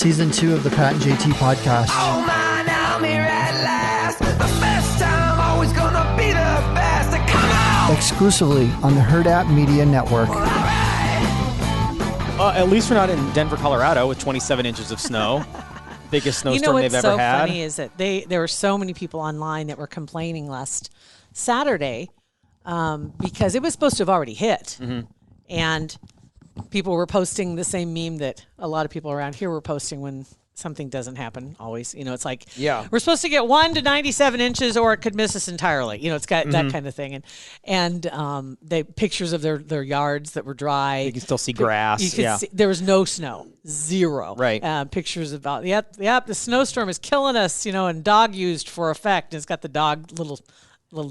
Season 2 of the Pat and JT podcast. Oh man, I'm here at last. The best time, always gonna be the best. Come on! Exclusively on the Hurrdat Media Network. At least we're not in Denver, Colorado with 27 inches of snow. Biggest snowstorm they've ever had. What's so funny is that there were so many people online that were complaining last Saturday because it was supposed to have already hit. Mm-hmm. And people were posting the same meme that a lot of people around here were posting when something doesn't happen always. You know, it's like, we're supposed to get 1 to 97 inches or it could miss us entirely. You know, it's got that kind of thing. And they pictures of their yards that were dry. You can still see grass. You can see, there was no snow. Zero. Right. Pictures about, the snowstorm is killing us, you know, and dog used for effect. And it's got the dog, little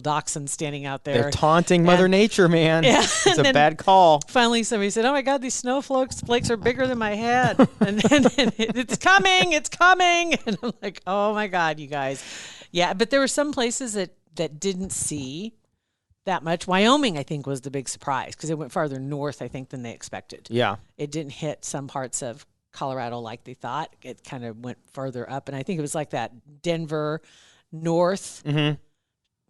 dachshund standing out there. They're taunting Mother Nature, man. Yeah. It's a bad call. Finally, somebody said, "Oh my God, these snowflakes are bigger than my head." and it's coming. And I'm like, "Oh my God, you guys." Yeah, but there were some places that didn't see that much. Wyoming, I think, was the big surprise because it went farther north, I think, than they expected. Yeah. It didn't hit some parts of Colorado like they thought. It kind of went further up. And I think it was like that Denver north. Mm-hmm.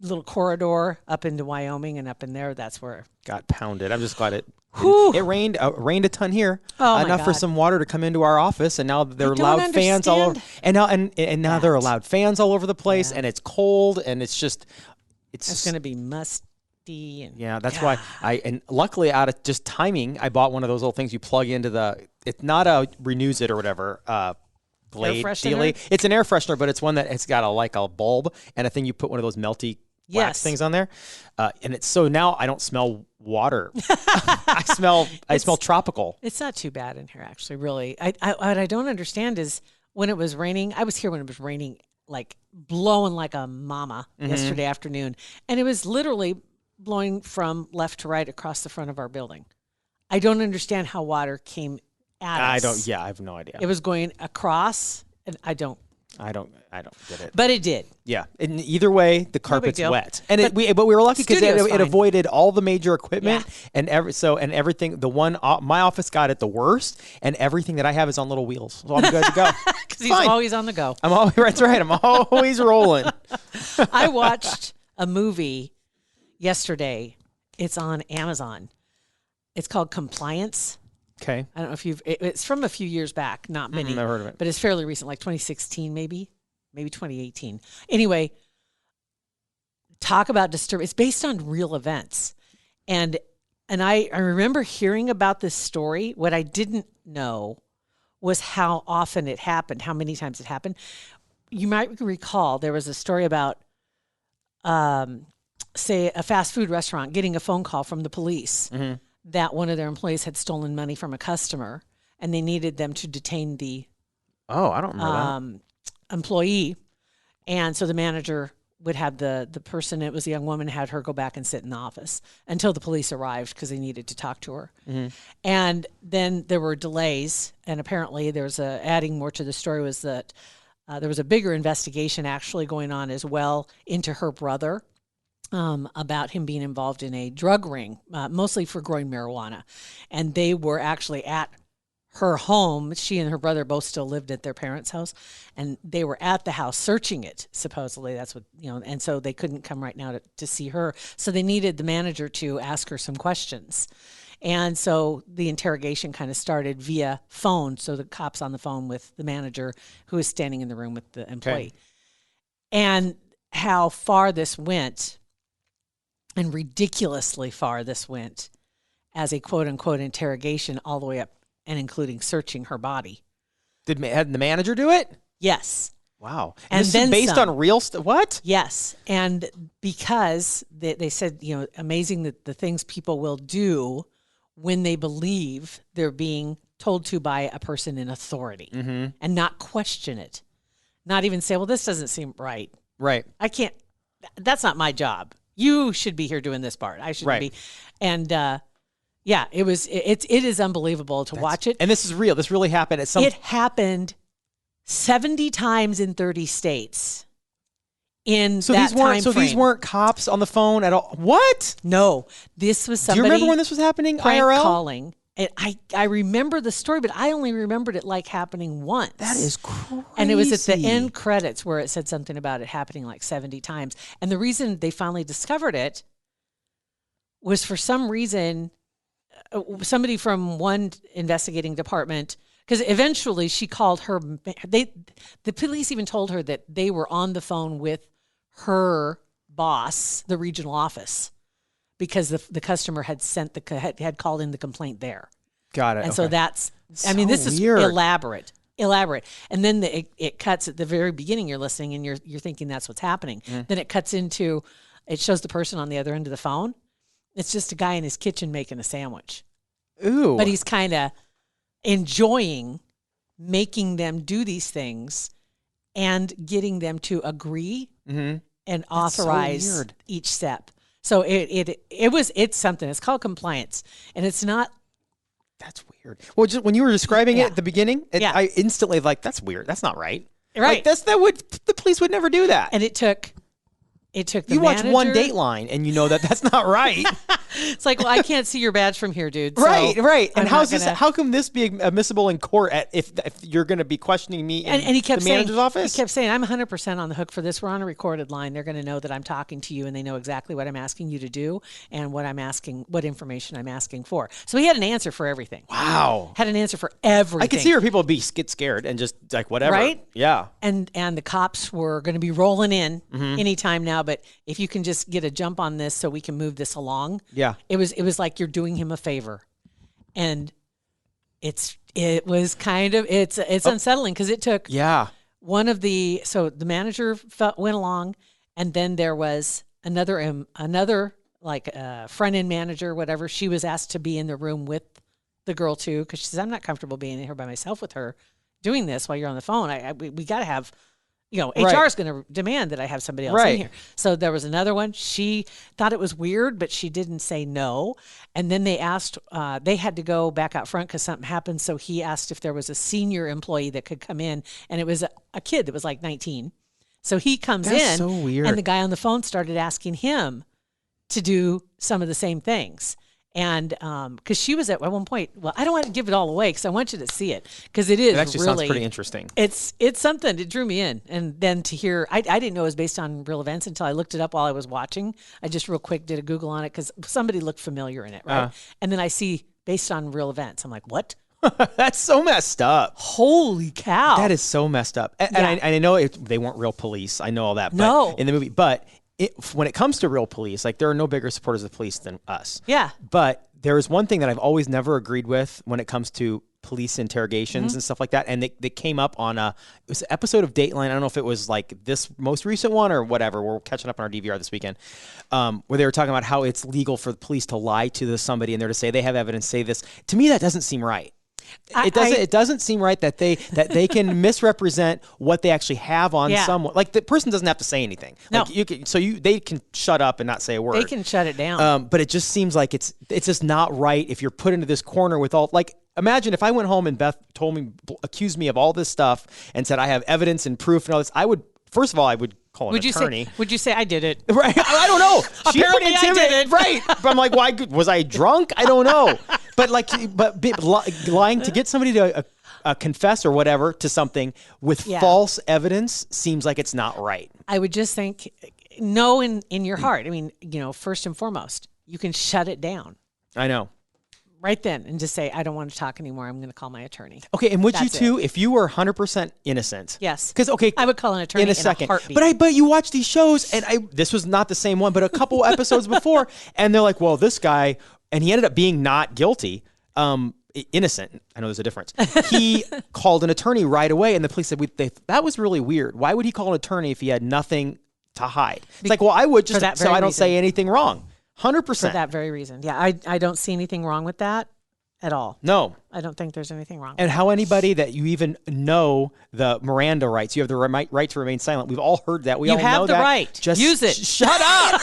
Little corridor up into Wyoming and up in there. That's where got pounded. I'm just glad it rained a ton here. Enough for some water to come into our office, and now there are loud fans all over. And now there are loud fans all over the place, and it's cold, and it's going to be musty. And that's why and luckily out of just timing, I bought one of those little things you plug into it's not a renews it or whatever. Blade dealy. It's an air freshener, but it's one that it's got a bulb and a thing you put one of those melty wax things on there. And it's so now I don't smell water. I smell tropical. It's not too bad in here, actually, really. What I don't understand is when it was raining, I was here when it was raining, like blowing like a mama yesterday afternoon. And it was literally blowing from left to right across the front of our building. I don't understand how water came at us. I have no idea. It was going across, and I don't get it. But it did. Yeah. And either way, the carpet's wet. And we were lucky because it avoided all the major equipment and everything. The one my office got it the worst, and everything that I have is on little wheels. So I'm good to go. Because he's always on the go. That's right. I'm always rolling. I watched a movie yesterday. It's on Amazon. It's called Compliance. Okay. I don't know if it's from a few years back, not many. Never heard of it. But it's fairly recent, like 2016 maybe 2018. Anyway, talk about disturbing. It's based on real events. And I remember hearing about this story. What I didn't know was how often it happened, how many times it happened. You might recall there was a story about, say, a fast food restaurant getting a phone call from the police. Mm-hmm. That one of their employees had stolen money from a customer, and they needed them to detain the I don't remember that. Employee. And so the manager would have the person, it was a young woman, had her go back and sit in the office until the police arrived because they needed to talk to her. Mm-hmm. And then there were delays, and apparently adding more to the story was that there was a bigger investigation actually going on as well into her brother. About him being involved in a drug ring, mostly for growing marijuana. And they were actually at her home. She and her brother both still lived at their parents' house. And they were at the house searching it, supposedly. That's what, and so they couldn't come right now to see her. So they needed the manager to ask her some questions. And so the interrogation kind of started via phone. So the cop's on the phone with the manager who is standing in the room with the employee. Okay. And how far this went, and ridiculously far this went, as a quote-unquote interrogation all the way up and including searching her body. Had the manager do it? Yes. Wow. And this is based on real stuff? What? Yes. And because they said, amazing that the things people will do when they believe they're being told to by a person in authority and not question it. Not even say, well, this doesn't seem right. Right. I can't, that's not my job. You should be here doing this part. I shouldn't be. And it is unbelievable to watch it. And this is real. This really happened. It happened 70 times in 30 states in that time frame. So these weren't cops on the phone at all? What? No. This was somebody. Do you remember when this was happening? Prank IRL? calling And I remember the story, but I only remembered it like happening once. That is crazy. And it was at the end credits where it said something about it happening like 70 times. And the reason they finally discovered it was for some reason, somebody from one investigating department, because eventually she called her, the police even told her that they were on the phone with her boss, the regional office, because the customer had had called in the complaint there. Got it. And okay. so that's, So this is weird. elaborate. And then it cuts at the very beginning. You're listening and you're thinking that's what's happening. Then it cuts into, it shows the person on the other end of the phone. It's just a guy in his kitchen making a sandwich. Ooh. But he's kind of enjoying making them do these things and getting them to agree and authorize weird. each step. So it's something. It's called compliance, and it's not. That's weird. Well, just when you were describing it Yeah. at the beginning, I instantly that's weird. That's not right. Right. Like, the police would never do that. And it took the you watch manager. one Dateline and you know that's not right. It's like, well, I can't see your badge from here, dude. So right. And I'm not gonna- how can this be admissible in court if you're going to be questioning me in And he kept the saying, manager's office? He kept saying, I'm 100% on the hook for this. We're on a recorded line. They're going to know that I'm talking to you, and they know exactly what I'm asking you to do and what information I'm asking for. So he had an answer for everything. Wow. Had an answer for everything. I could see where people get scared and just like whatever. Right? Yeah. And the cops were going to be rolling in anytime now, but if you can just get a jump on this so we can move this along. Yeah. It was like you're doing him a favor. And it was kind of it's unsettling because it took one of the manager went along, and then there was another like front end manager, whatever. She was asked to be in the room with the girl too, because she says, I'm not comfortable being in here by myself with her doing this while you're on the phone. We got to have, HR is going to demand that I have somebody else in here. So there was another one. She thought it was weird, but she didn't say no. And then they asked, they had to go back out front because something happened. So he asked if there was a senior employee that could come in, and it was a kid that was like 19. So he comes in, so weird. And the guy on the phone started asking him to do some of the same things. And because she was at one point, well, I don't want to give it all away because I want you to see it because it is. It actually really sounds pretty interesting. It's something. It drew me in, and then to hear, I didn't know it was based on real events until I looked it up while I was watching. I just real quick did a Google on it because somebody looked familiar in it, right? And then I see based on real events. I'm like, what? That's so messed up. Holy cow! That is so messed up. And I know they weren't real police. I know all that. But No. in the movie, but when it comes to real police, like there are no bigger supporters of the police than us. Yeah. But there is one thing that I've always never agreed with when it comes to police interrogations and stuff like that. And they came up on it was an episode of Dateline. I don't know if it was like this most recent one or whatever. We're catching up on our DVR this weekend, where they were talking about how it's legal for the police to lie to somebody and they're to say they have evidence, say this. To me, that doesn't seem right. It doesn't seem right that they can misrepresent what they actually have on someone. Like the person doesn't have to say anything. No. Like they can shut up and not say a word. They can shut it down. But it just seems like it's just not right if you're put into this corner with all like. Imagine if I went home and Beth accused me of all this stuff and said I have evidence and proof and all this. I would first of all call an attorney. Would you say I did it? Right. I don't know. Apparently I did it. Right. But I'm like, why was I drunk? I don't know. But lying to get somebody to confess or whatever to something with false evidence seems like it's not right. I would just think, know in your heart. I mean, first and foremost, you can shut it down I know. right then and just say, I don't want to talk anymore. I'm going to call my attorney. Okay, and would you That's too, if you were 100% innocent? Yes. Because I would call an attorney in a second. heartbeat. But you watch these shows, and this was not the same one, but a couple episodes before, and they're like, well, this guy, and he ended up being not guilty. Innocent. I know there's a difference. He called an attorney right away, and the police said, that was really weird. Why would he call an attorney if he had nothing to hide? It's like, well, I would just so I don't say anything wrong. 100%. For that very reason. Yeah, I don't see anything wrong with that at all. No. I don't think there's anything wrong. And how anybody that you even know the Miranda rights, you have the right to remain silent. We've all heard that. We all have know the that. right. Just use it. Shut up.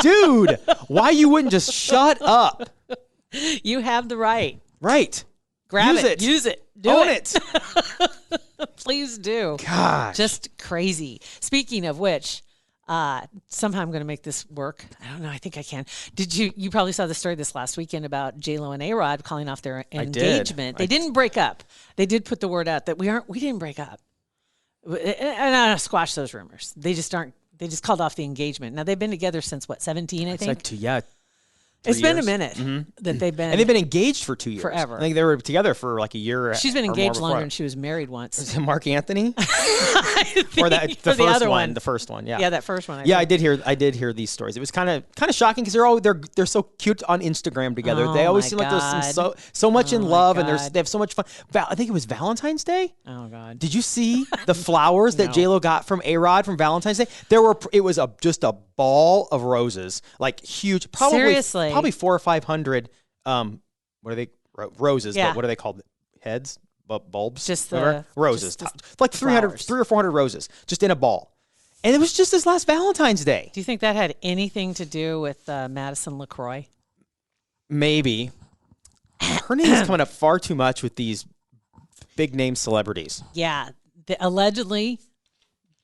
Dude, why you wouldn't just shut up? You have the right. Right. Grab Use it. Use it. Do Own it. Please do. Gosh. Just crazy. Speaking of which, Somehow I'm going to make this work. I don't know. I think I can. You probably saw the story this last weekend about JLo and ARod calling off their engagement. They didn't break up. They did put the word out that we didn't break up. And I squash those rumors. They just called off the engagement. Now they've been together since what, 17, I think? It's been a minute that they've been. And they've been engaged for 2 years. Forever. I think they were together for like a year. She's been engaged longer than than she was married once. Is it Mark Anthony? Or the other one. The first one, yeah. Yeah, that first one. I did hear these stories. It was kind of shocking because they're so cute on Instagram together. Oh, they always my seem like there's God. so much in love, and God. they have so much fun. I think it was Valentine's Day. Oh God. Did you see the flowers that JLo got from ARod from Valentine's Day? It was just a ball of roses, like huge, Seriously? probably 400 or 500. What are they? Roses, Yeah. but what are they called? Heads, bulbs, Just whatever? Roses, just like 300 or 400 roses, just in a ball, and it was just this last Valentine's Day. Do you think that had anything to do with Madison LeCroy? Maybe her name is coming up far too much with these big name celebrities. Yeah, allegedly,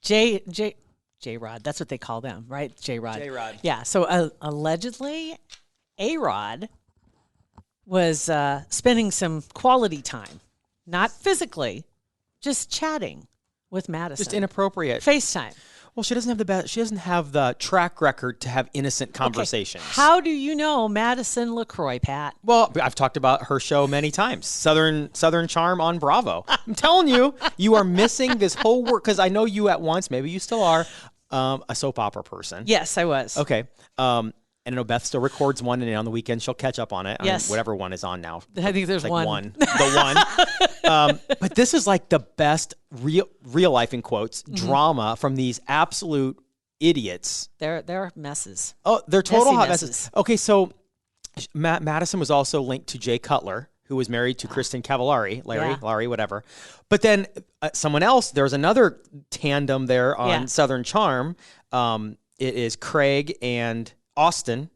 J-Rod. That's what they call them, right? J-Rod. J-Rod. Yeah. So allegedly, ARod was spending some quality time, not physically, just chatting with Madison. Just inappropriate. FaceTime. Well, she doesn't have the track record to have innocent conversations. Okay. How do you know Madison LeCroy, Pat? Well, I've talked about her show many times, Southern Charm on Bravo. I'm telling you, you are missing this whole work because I know you at once, maybe you still are, a soap opera person. Yes, I was. Okay. And I know Beth still records one, and on the weekend she'll catch up on it. Yes. Whatever one is on now. I think there's Like one. The one. But this is like the best real life, in quotes, drama from these absolute idiots. They're messes. Oh, they're total Messy hot messes. messes. Okay, so Madison was also linked to Jay Cutler, who was married to Kristen Cavallari, Larry, whatever. But then someone else, there's another tandem there on Southern Charm. It is Craig and Austin,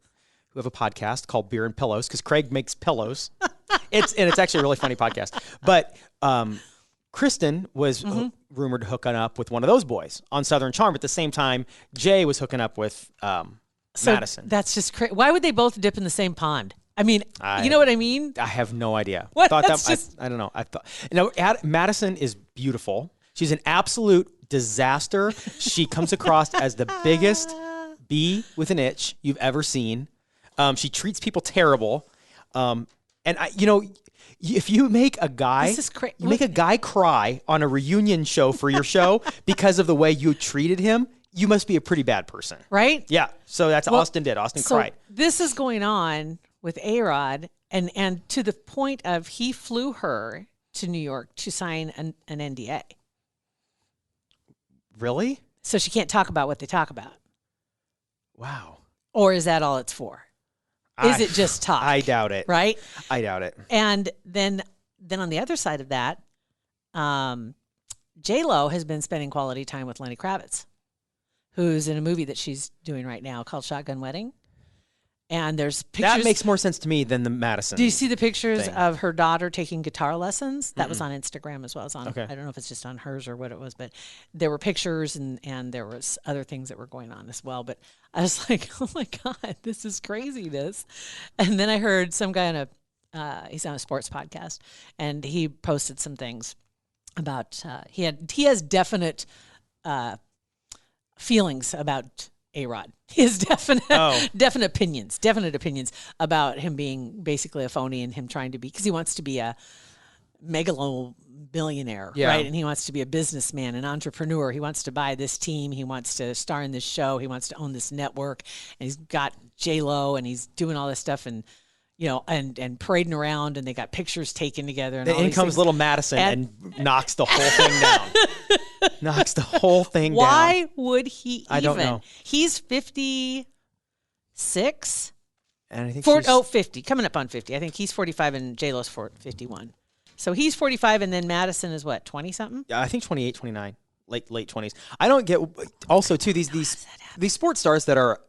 who have a podcast called Beer and Pillows, because Craig makes pillows. It's actually a really funny podcast. But Kristen was rumored to hooking up with one of those boys on Southern Charm. At the same time, Jay was hooking up with Madison. That's just crazy. Why would they both dip in the same pond? I mean, you know what I mean? I have no idea. What? I don't know. Madison is beautiful. She's an absolute disaster. She comes across as the biggest bee with an itch you've ever seen. She treats people terrible. If you make a guy, make a guy cry on a reunion show for your show because of the way you treated him, you must be a pretty bad person. Right? Yeah. So that's Austin did. Austin cried. This is going on with ARod, and to the point of he flew her to New York to sign an NDA. Really? So she can't talk about what they talk about. Wow. Or is that all it's for? Is it just talk? I doubt it. Right? I doubt it. And then on the other side of that, JLo has been spending quality time with Lenny Kravitz, who's in a movie that she's doing right now called Shotgun Wedding. And there's pictures. That makes more sense to me than the Madison. Do you see the pictures thing. of her daughter taking guitar lessons? That was on Instagram as well as on, Okay. I don't know if it's just on hers or what it was, but there were pictures and there was other things that were going on as well. But I was like, oh my God, this is craziness. And then I heard some guy he's on a sports podcast, and he posted some things about, he has definite feelings about ARod. He has definite opinions about him being basically a phony and him trying to be, because he wants to be a megalo billionaire, right? And he wants to be a businessman, an entrepreneur. He wants to buy this team. He wants to star in this show. He wants to own this network. And he's got JLo, and he's doing all this stuff, and and parading around, and they got pictures taken together. And in comes little Madison and knocks the whole thing down. Knocks the whole thing down. Why would he even? I don't know. He's 56. And I think 50. Coming up on 50. I think he's 45 and JLo's 51. So he's 45, and then Madison is what, 20-something? Yeah, I think 28, 29, late 20s. I don't get, also, too, these sports stars that are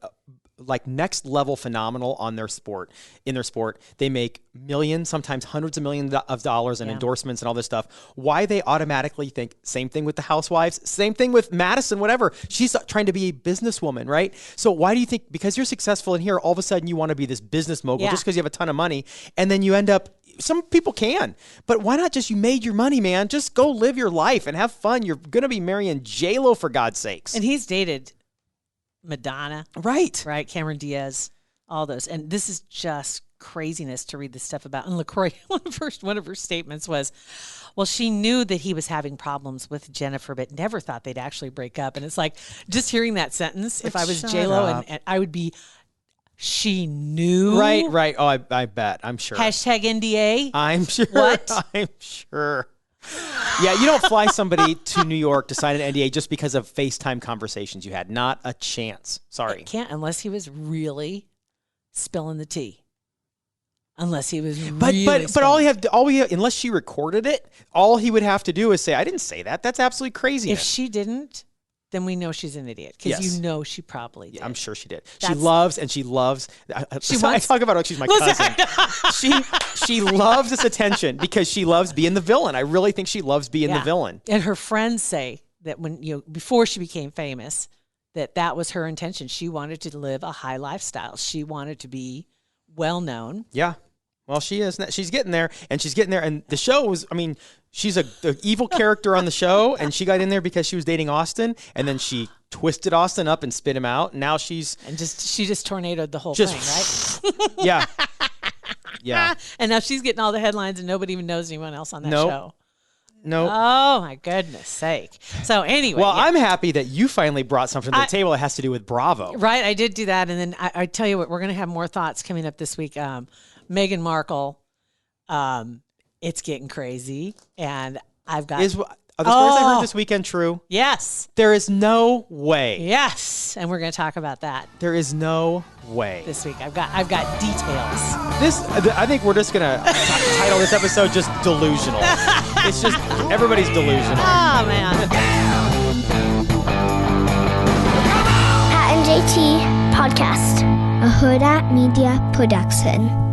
like next level phenomenal on their sport. In their sport, they make millions, sometimes hundreds of millions of dollars in endorsements and all this stuff. Why they automatically think same thing with the housewives, same thing with Madison, whatever. She's trying to be a businesswoman, right? So why do you think because you're successful in here, all of a sudden you want to be this business mogul just because you have a ton of money, and then you end up. Some people can, but why not just you made your money, man? Just go live your life and have fun. You're going to be marrying JLo for God's sakes. And he's dated Madonna. Right. Cameron Diaz, all those. And this is just craziness to read this stuff about. And LeCroy, one of her statements was, well, she knew that he was having problems with Jennifer, but never thought they'd actually break up. And it's like, just hearing that sentence, if I was JLo, and I would be, she knew. Right. Oh, I bet. I'm sure. Hashtag NDA. I'm sure. What? I'm sure. Yeah, you don't fly somebody to New York to sign an NDA just because of FaceTime conversations you had. Not a chance. Sorry. Can't unless he was really spilling the tea. Unless he was but all we have, unless she recorded it, all he would have to do is say, I didn't say that. That's absolutely crazy. If she didn't, then we know she's an idiot because you know she probably did. Yeah, I'm sure she did. She loves. I talk about her like she's my cousin. She loves this attention because she loves being the villain. I really think she loves being the villain. And her friends say that before she became famous, that was her intention. She wanted to live a high lifestyle. She wanted to be well known. Yeah. Well, she is. She's getting there, and she's getting there. And the show was, she's an evil character on the show, and she got in there because she was dating Austin, and then she twisted Austin up and spit him out. And now she just tornadoed the whole thing, right? Yeah. Yeah. And now she's getting all the headlines, and nobody even knows anyone else on that show. Nope. Oh, my goodness sake. So anyway. Well, I'm happy that you finally brought something to the table that has to do with Bravo. Right. I did do that. And then I tell you what, we're going to have more thoughts coming up this week. Meghan Markle, it's getting crazy. And I've got... Are the stories I heard this weekend true? Yes. There is no way. Yes. And we're going to talk about that. There is no way. This week. I've got details. I think we're just going to title this episode just Delusional. It's just, everybody's delusional. Oh, man. Pat and JT Podcast, a Hurrdat Media Production.